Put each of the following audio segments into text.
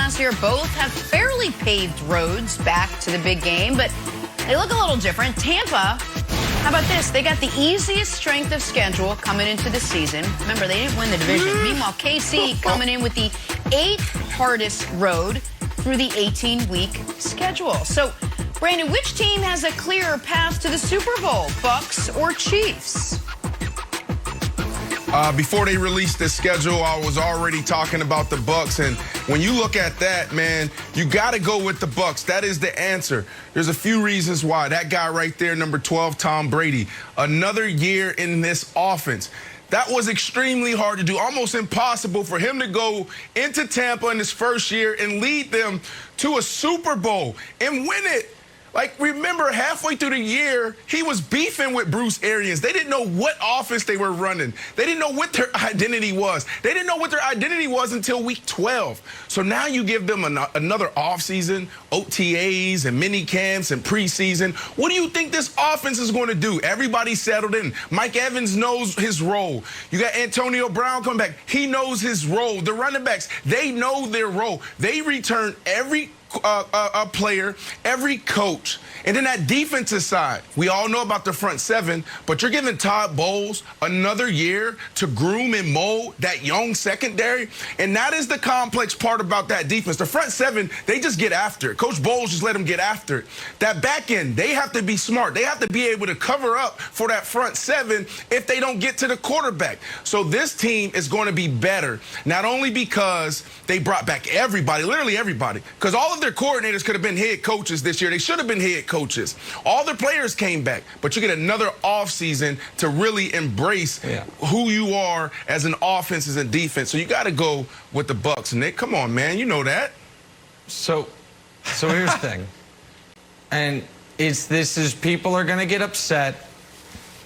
last year both have fairly paved roads back to the big game, but they look a little different. Tampa, how about this? They got the easiest strength of schedule coming into the season. Remember, they didn't win the division. Meanwhile, KC coming in with the 8th hardest road through the 18-week schedule. So, Brandon, which team has a clearer path to the Super Bowl, Bucs or Chiefs? Before they released the schedule, I was already talking about the Bucs, and when you look at that, man, you got to go with the Bucs. That is the answer. There's a few reasons why. That guy right there, number 12, Tom Brady, another year in this offense. That was extremely hard to do, almost impossible for him to go into Tampa in his first year and lead them to a Super Bowl and win it. Like, remember, halfway through the year, he was beefing with Bruce Arians. They didn't know what offense they were running. They didn't know what their identity was. They didn't know what their identity was until week 12. So now you give them another offseason, OTAs and mini camps and preseason. What do you think this offense is going to do? Everybody settled in. Mike Evans knows his role. You got Antonio Brown coming back. He knows his role. The running backs, they know their role. They return every player, every coach. And then that defensive side, we all know about the front seven, but you're giving Todd Bowles another year to groom and mold that young secondary. And that is the complex part about that defense. The front seven, they just get after it. Coach Bowles just let them get after it. That back end, they have to be smart. They have to be able to cover up for that front seven if they don't get to the quarterback. So this team is going to be better, not only because they brought back everybody, literally everybody, because all of their coordinators could have been head coaches this year. They should have been head coaches. All their players came back, but you get another offseason to really embrace who you are as an offense, as a defense. So you got to go with the Bucs. Nick, come on, man. You know that. So here's the thing. And this is people are going to get upset,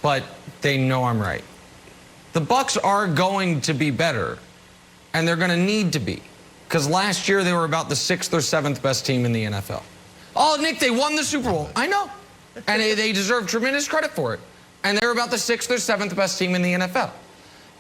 but they know I'm right. The Bucs are going to be better, and they're going to need to be. Because last year they were about the 6th or 7th best team in the NFL. Oh, Nick, they won the Super Bowl. I know. And they deserve tremendous credit for it. And they were about the 6th or 7th best team in the NFL.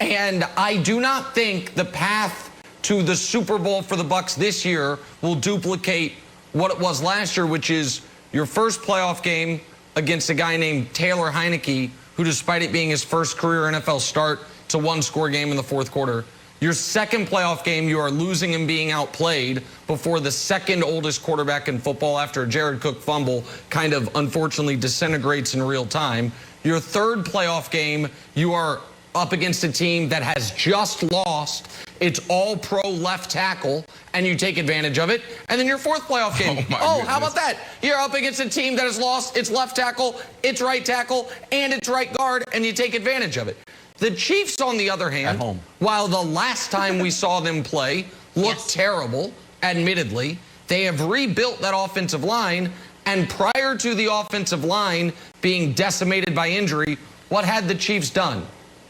And I do not think the path to the Super Bowl for the Bucs this year will duplicate what it was last year, which is your first playoff game against a guy named Taylor Heineke, who, despite it being his first career NFL start, it's a one-score game in the fourth quarter. Your second playoff game, you are losing and being outplayed before the second oldest quarterback in football after a Jared Cook fumble kind of unfortunately disintegrates in real time. Your third playoff game, you are up against a team that has just lost its all-pro left tackle, and you take advantage of it. And then your fourth playoff game, how about that? You're up against a team that has lost its left tackle, its right tackle, and its right guard, and you take advantage of it. The Chiefs, on the other hand, while the last time we saw them play looked terrible, admittedly, they have rebuilt that offensive line. And prior to the offensive line being decimated by injury, what had the Chiefs done?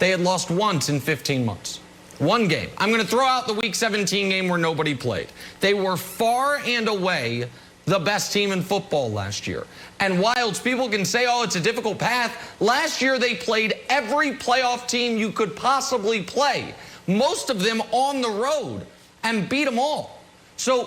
They had lost once in 15 months. One game. I'm going to throw out the Week 17 game where nobody played. They were far and away the best team in football last year. And whilst people can say, oh, it's a difficult path, last year they played every playoff team you could possibly play, most of them on the road, and beat them all. So,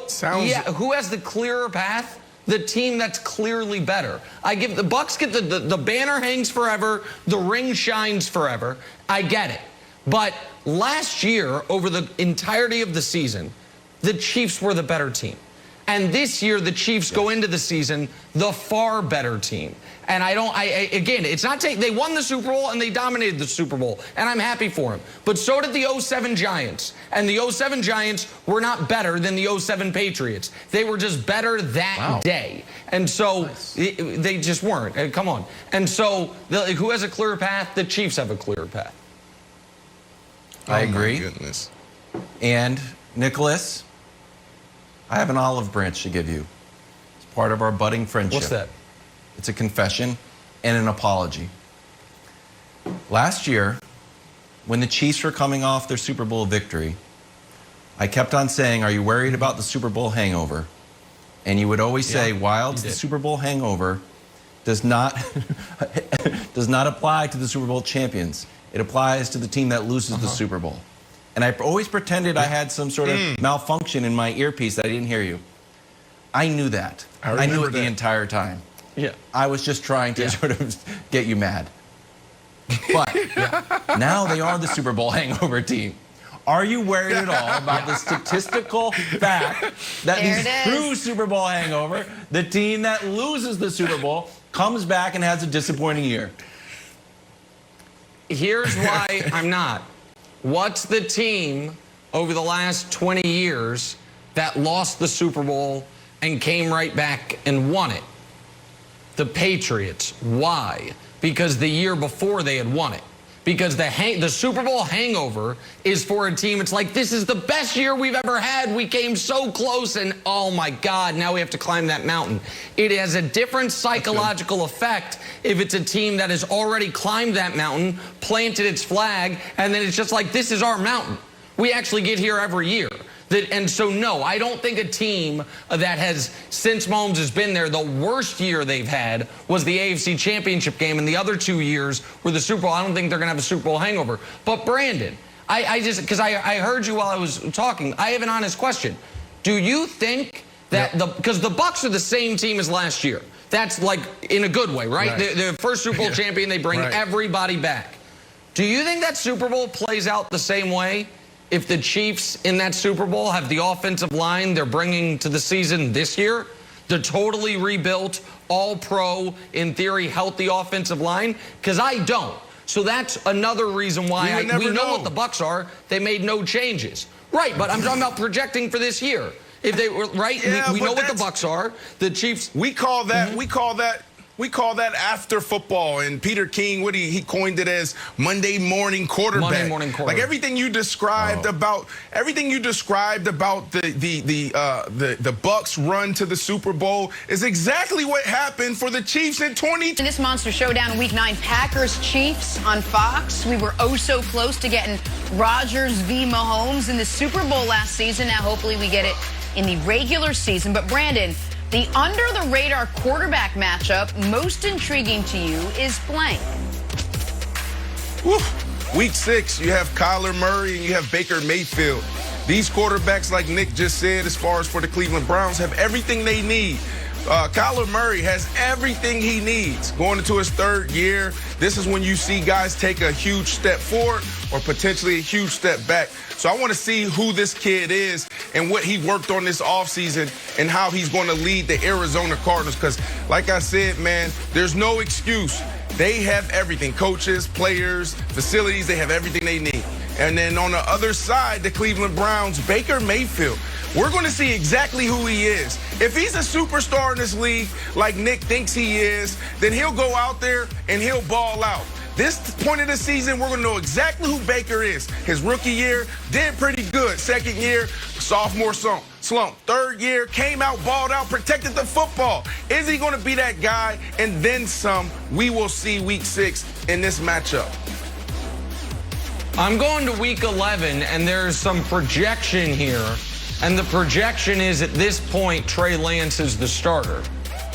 who has the clearer path? The team that's clearly better. I give the Bucs get the banner hangs forever, the ring shines forever. I get it. But last year, over the entirety of the season, the Chiefs were the better team. And this year, the Chiefs go into the season the far better team. And again, it's not they won the Super Bowl and they dominated the Super Bowl, and I'm happy for them. But so did the 07 Giants. And the 07 Giants were not better than the 07 Patriots. They were just better that day. And so they just weren't. Come on. And so who has a clearer path? The Chiefs have a clearer path. I agree. My goodness. And Nicholas, I have an olive branch to give you. It's part of our budding friendship. What's that? It's a confession and an apology. Last year, when the Chiefs were coming off their Super Bowl victory, I kept on saying, are you worried about the Super Bowl hangover? And you would always say, whilst the Super Bowl hangover does not apply to the Super Bowl champions, it applies to the team that loses the Super Bowl. And I always pretended I had some sort of malfunction in my earpiece that I didn't hear you. I knew that. I knew it the entire time. Yeah. I was just trying to sort of get you mad. But now they are the Super Bowl hangover team. Are you worried at all about the statistical fact that the true Super Bowl hangover, the team that loses the Super Bowl, comes back and has a disappointing year? Here's why I'm not. What's the team over the last 20 years that lost the Super Bowl and came right back and won it? The Patriots. Why? Because the year before they had won it. Because the Super Bowl hangover is for a team. It's like, this is the best year we've ever had. We came so close, and oh my God, now we have to climb that mountain. It has a different psychological effect if it's a team that has already climbed that mountain, planted its flag, and then it's just like, this is our mountain. We actually get here every year. And so, no, I don't think a team that has, since Mahomes has been there, the worst year they've had was the AFC Championship game, and the other 2 years were the Super Bowl. I don't think they're going to have a Super Bowl hangover. But, Brandon, because I heard you while I was talking, I have an honest question. Do you think that because the Bucs are the same team as last year. That's like in a good way, right? They're the first Super Bowl champion. They bring everybody back. Do you think that Super Bowl plays out the same way? If the Chiefs in that Super Bowl have the offensive line they're bringing to the season this year, the totally rebuilt, all-pro, in theory, healthy offensive line? Because I don't. So that's another reason why we know what the Bucs are. They made no changes. Right, but I'm talking about projecting for this year. If they were right, we know what the Bucs are. The Chiefs. We call that after football, and Peter King, he coined it as Monday morning quarterback. Monday morning quarterback. Like everything you described about the Bucs run to the Super Bowl is exactly what happened for the Chiefs in 2020. In this Monster Showdown, Week 9, Packers-Chiefs on Fox. We were oh so close to getting Rodgers v. Mahomes in the Super Bowl last season. Now, hopefully, we get it in the regular season. But, Brandon, the under-the-radar quarterback matchup most intriguing to you is blank. Woo. Week 6, you have Kyler Murray and you have Baker Mayfield. These quarterbacks, like Nick just said, as far as for the Cleveland Browns, have everything they need. Kyler Murray has everything he needs. Going into his 3rd year, this is when you see guys take a huge step forward or potentially a huge step back. So I want to see who this kid is and what he worked on this offseason and how he's going to lead the Arizona Cardinals. Because, like I said, man, there's no excuse. They have everything. Coaches, players, facilities, they have everything they need. And then on the other side, the Cleveland Browns, Baker Mayfield. We're going to see exactly who he is. If he's a superstar in this league, like Nick thinks he is, then he'll go out there and he'll ball out. This point of the season, we're going to know exactly who Baker is. His rookie year, did pretty good. 2nd year, sophomore slump. 3rd year, came out, balled out, protected the football. Is he going to be that guy? And then some. We will see Week 6 in this matchup. I'm going to Week 11, and there's some projection here. And the projection is, at this point, Trey Lance is the starter.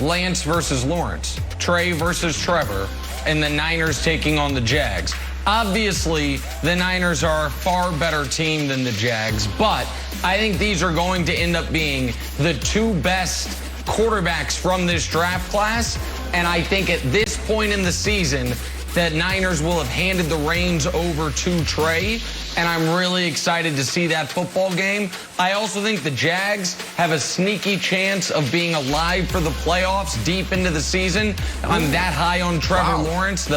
Lance versus Lawrence. Trey versus Trevor. And the Niners taking on the Jags. Obviously, the Niners are a far better team than the Jags, but I think these are going to end up being the 2 best quarterbacks from this draft class. And I think at this point in the season, that Niners will have handed the reins over to Trey, and I'm really excited to see that football game. I also think the Jags have a sneaky chance of being alive for the playoffs deep into the season. I'm that high on Trevor Lawrence.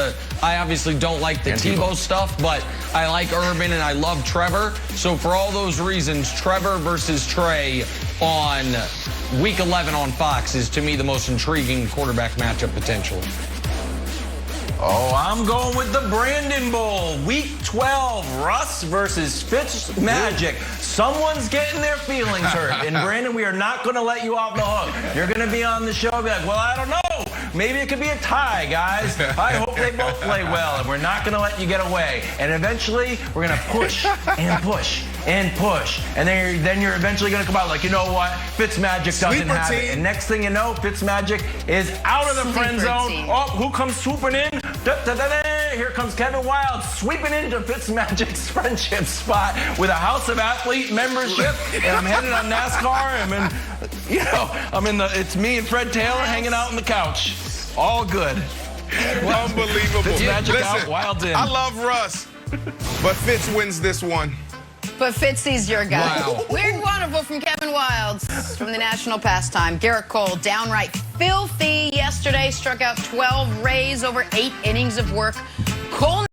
I obviously don't like the Tebow stuff, but I like Urban and I love Trevor. So for all those reasons, Trevor versus Trey on Week 11 on Fox is, to me, the most intriguing quarterback matchup potentially. Oh, I'm going with the Brandon Bowl. Week 12, Russ versus Fitzmagic. Someone's getting their feelings hurt. And Brandon, we are not going to let you off the hook. You're going to be on the show and be like, well, I don't know. Maybe it could be a tie, guys. I hope they both play well, and we're not going to let you get away. And eventually, we're going to push and push and push. And then you're eventually going to come out like, you know what? Fitzmagic doesn't have it. And next thing you know, Fitzmagic is out of the friend zone. Oh, who comes swooping in? here comes Kevin Wild sweeping into Fitzmagic's friendship spot with a House of Athlete membership, and I'm headed on NASCAR. It's me and Fred Taylor hanging out on the couch. All good. Unbelievable. Fitzmagic out, Wild's in. I love Russ, but Fitz wins this one. But Fitzy's your guy. Wow. Weird and Wonderful from Kevin Wilds from the national pastime. Garrett Cole, downright filthy yesterday, struck out 12 Rays over 8 innings of work. Cole